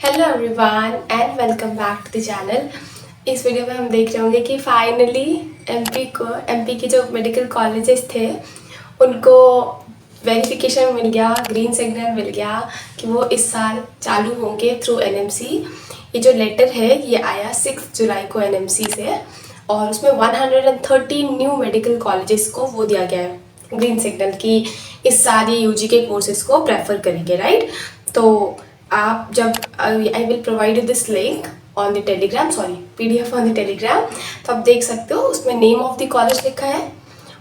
Hello everyone and welcome back to the channel. इस video में हम देख रहे होंगे कि फाइनली एमपी के जो मेडिकल कॉलेजेस थे उनको वेरिफिकेशन मिल गया, ग्रीन सिग्नल मिल गया कि वो इस साल चालू होंगे थ्रू एनएमसी। ये जो लेटर है ये आया 6 जुलाई को एनएमसी से और उसमें 113 न्यू मेडिकल कॉलेजेस को वो दिया गया है ग्रीन सिग्नल कि इस साल ये यूजी के कोर्सेज को प्रेफर करेंगे, राइट। तो आप जब I will provide you this link on the Telegram, sorry PDF on the Telegram, तो आप देख सकते हो उसमें नेम ऑफ द कॉलेज लिखा है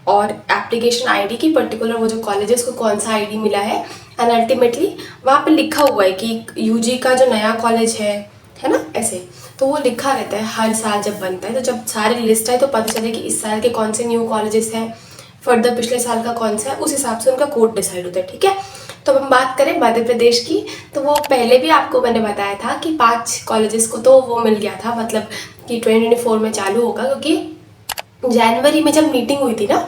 और एप्लीकेशन आईडी की पर्टिकुलर वो जो कॉलेजेस को कौन सा आईडी मिला है एंड अल्टीमेटली वहाँ पे लिखा हुआ है कि यूजी का जो नया कॉलेज है ना, ऐसे तो वो लिखा रहता है हर साल जब बनता है। तो जब सारे लिस्ट है तो पता चले कि इस साल के कौन से न्यू कॉलेजेस हैं, फर्दर पिछले साल का कौन सा है, उस हिसाब से उनका कोड डिसाइड होता है, ठीक है। तो अब हम बात करें मध्य प्रदेश की, तो वो पहले भी आपको मैंने बताया था कि 5 कॉलेजेस को तो वो मिल गया था, मतलब कि 2024 में चालू होगा, क्योंकि जनवरी में जब मीटिंग हुई थी ना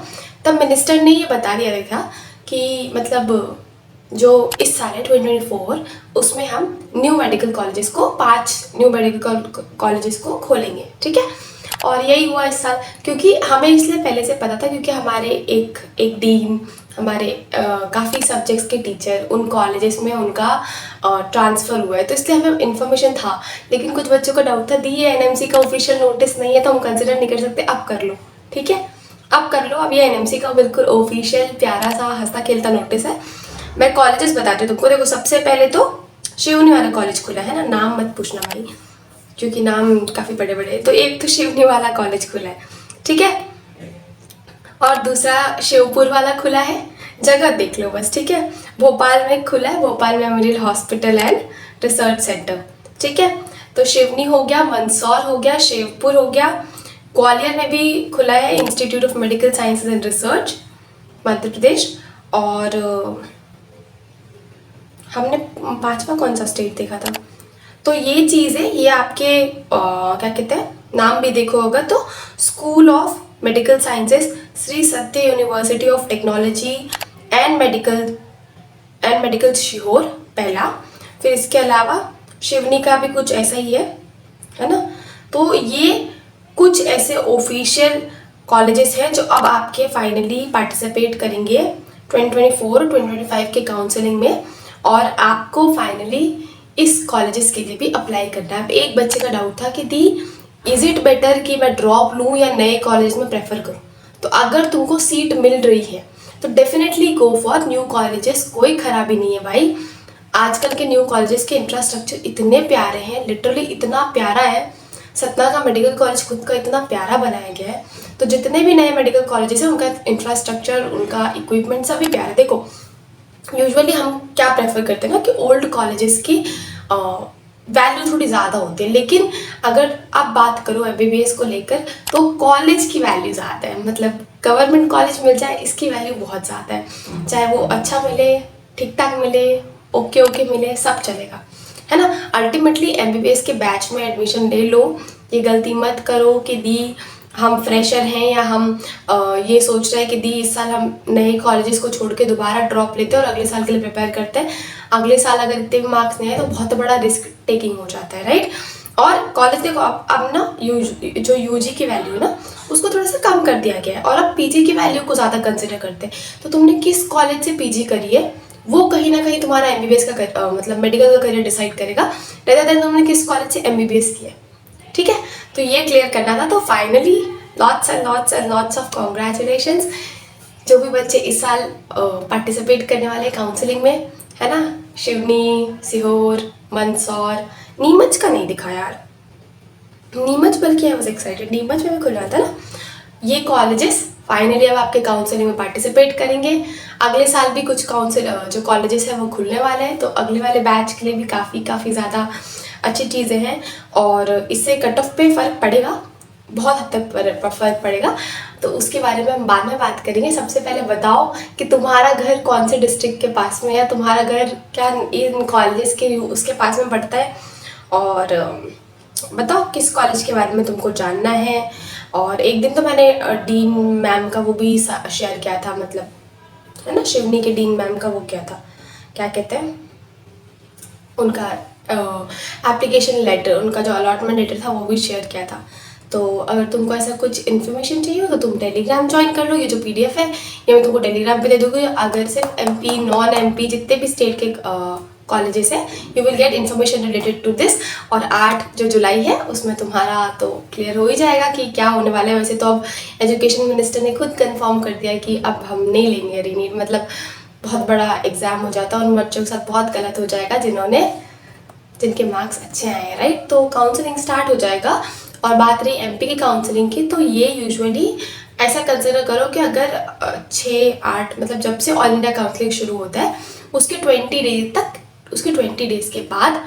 तब मिनिस्टर ने ये बता दिया था कि मतलब जो इस साल है 2024 उसमें हम न्यू मेडिकल कॉलेजेस को 5 न्यू मेडिकल कॉलेजेस को खोलेंगे, ठीक है। और यही हुआ इस साल, क्योंकि हमें इसलिए पहले से पता था क्योंकि हमारे एक डीन, हमारे काफ़ी सब्जेक्ट्स के टीचर उन कॉलेजेस में उनका ट्रांसफ़र हुआ है, तो इसलिए हमें इन्फॉर्मेशन था। लेकिन कुछ बच्चों का डाउट था दी ये एनएमसी का ऑफिशियल नोटिस नहीं है तो हम कंसिडर नहीं कर सकते, अब कर लो, ठीक है, अब कर लो। अब ये एनएमसी का बिल्कुल ऑफिशियल प्यारा सा हंसता खेलता नोटिस है। मैं कॉलेजेस बताती हूँ तुमको। देखो, सबसे पहले तो शिवनी वाला कॉलेज खुला है ना, नाम मत पूछना भाई क्योंकि नाम काफ़ी बड़े बड़े हैं। तो एक तो शिवनी वाला कॉलेज खुला है, ठीक है, और दूसरा शिवपुर वाला खुला है, जगह देख लो बस, ठीक है। भोपाल में खुला है, Bhopal memorial hospital and research centre, ठीक है। तो शिवनी हो गया, मंदसौर हो गया, शिवपुर हो गया, ग्वालियर में भी खुला है institute of medical sciences and research Madhya Pradesh. और हमने 5वां कौन सा स्टेट देखा था, तो ये चीज़ है, ये आपके क्या कहते हैं, नाम भी देखो होगा तो school of medical sciences, Shri Satya university of technology and medical Sehore पहला। फिर इसके अलावा शिवनी का भी कुछ ऐसा ही है ना। तो ये कुछ ऐसे ऑफिशियल कॉलेजेस हैं जो अब आपके फाइनली पार्टिसिपेट करेंगे 2024-2025 के काउंसलिंग में, और आपको फाइनली इस कॉलेजेस के लिए भी अप्लाई करना है। अब एक बच्चे का डाउट था कि दी इज इट बेटर कि मैं ड्रॉप लूँ या नए कॉलेज में प्रेफर करूँ। तो अगर तुमको सीट मिल रही है तो definitely go for new colleges, कोई खराबी नहीं है भाई। आजकल के न्यू कॉलेजेस के इंफ्रास्ट्रक्चर इतने प्यारे हैं, लिटरली इतना प्यारा है। सतना का मेडिकल कॉलेज खुद का इतना प्यारा बनाया गया है, तो जितने भी नए मेडिकल कॉलेजेस हैं उनका इंफ्रास्ट्रक्चर, उनका इक्विपमेंट सभी प्यारा है। देखो, यूजुअली हम क्या प्रेफर करते हैं ना कि ओल्ड कॉलेजेस की वैल्यू थोड़ी ज़्यादा होती है, लेकिन अगर आप बात करो एमबीबीएस को लेकर तो कॉलेज की वैल्यू ज़्यादा है। मतलब गवर्नमेंट कॉलेज मिल जाए इसकी वैल्यू बहुत ज़्यादा है, चाहे वो अच्छा मिले, ठीक ठाक मिले, ओके ओके मिले, सब चलेगा, है ना। अल्टीमेटली एमबीबीएस के बैच में एडमिशन ले लो, ये गलती मत करो कि दी हम फ्रेशर हैं या हम ये सोच रहे हैं कि दी इस साल हम नए कॉलेजेस को छोड़ के दोबारा ड्रॉप लेते हैं और अगले साल के लिए प्रिपेयर करते हैं। अगले साल अगर इतने भी मार्क्स नहीं आए तो बहुत बड़ा रिस्क टेकिंग हो जाता है, राइट। और कॉलेज देखो अब ना जो यूजी की वैल्यू है ना उसको थोड़ा सा कम कर दिया गया है और अब पीजी की वैल्यू को ज़्यादा कंसिडर करते हैं। तो तुमने किस कॉलेज से पीजी करी है वो कहीं ना कहीं तुम्हारा एमबीबीएस का मतलब मेडिकल का करियर डिसाइड करेगा, रेदर देन तुमने किस कॉलेज से एमबीबीएस किया है, ठीक है। तो ये क्लियर करना था। तो finally lots and lots and lots of congratulations जो भी बच्चे इस साल पार्टिसिपेट करने वाले काउंसलिंग में, है ना। शिवनी, सीहोर, मंदसौर, नीमच का नहीं दिखा यार, नीमच, बल्कि आई वाज एक्साइटेड, नीमच में भी खुल रहा था ना। ये कॉलेजेस फाइनली अब आपके काउंसलिंग में पार्टिसिपेट करेंगे। अगले साल भी कुछ जो कॉलेजेस हैं वो खुलने वाले हैं, तो अगले वाले बैच के लिए भी काफ़ी ज़्यादा अच्छी चीज़ें हैं और इससे कट ऑफ पे फ़र्क पड़ेगा, बहुत हद तक फ़र्क पड़ेगा। तो उसके बारे में हम बाद में बात करेंगे। सबसे पहले बताओ कि तुम्हारा घर कौन से डिस्ट्रिक्ट के पास में है, तुम्हारा घर क्या इन कॉलेजेस के उसके पास में पड़ता है, और बताओ किस कॉलेज के बारे में तुमको जानना है। और एक दिन तो मैंने डीन मैम का वो भी शेयर किया था, मतलब है ना, शिवनी के डीन मैम का वो क्या था, क्या कहते हैं उनका एप्लीकेशन लेटर, उनका जो अलॉटमेंट लेटर था वो भी शेयर किया था। तो अगर तुमको ऐसा कुछ इन्फॉर्मेशन चाहिए हो तो तुम टेलीग्राम ज्वाइन कर लो। ये जो PDF है ये मैं तुमको टेलीग्राम पे दे दूँगी। अगर सिर्फ MP नॉन MP जितने भी स्टेट के कॉलेजेस है, you will get information related to this. और 8 जो जुलाई है उसमें तुम्हारा तो क्लियर हो ही जाएगा कि क्या होने वाला है। वैसे तो अब एजुकेशन मिनिस्टर ने खुद कंफर्म कर दिया कि अब हम नहीं लेंगे रीनीट, मतलब बहुत बड़ा एग्ज़ाम हो जाता है और उन बच्चों के साथ बहुत गलत हो जाएगा जिनके मार्क्स अच्छे आए हैं, राइट। तो काउंसलिंग स्टार्ट हो जाएगा। और बात रही MP की काउंसलिंग की, तो ये यूजुअली ऐसा कंसिडर करो कि अगर 6-8 मतलब जब से ऑल इंडिया काउंसलिंग शुरू होता है उसके 20 डेज के बाद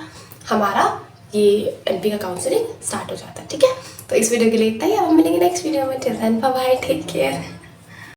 हमारा ये MP का काउंसलिंग स्टार्ट हो जाता है, ठीक है। तो इस वीडियो के लिए इतना ही, अब हम मिलेंगे नेक्स्ट वीडियो में। Till then bye bye, take care.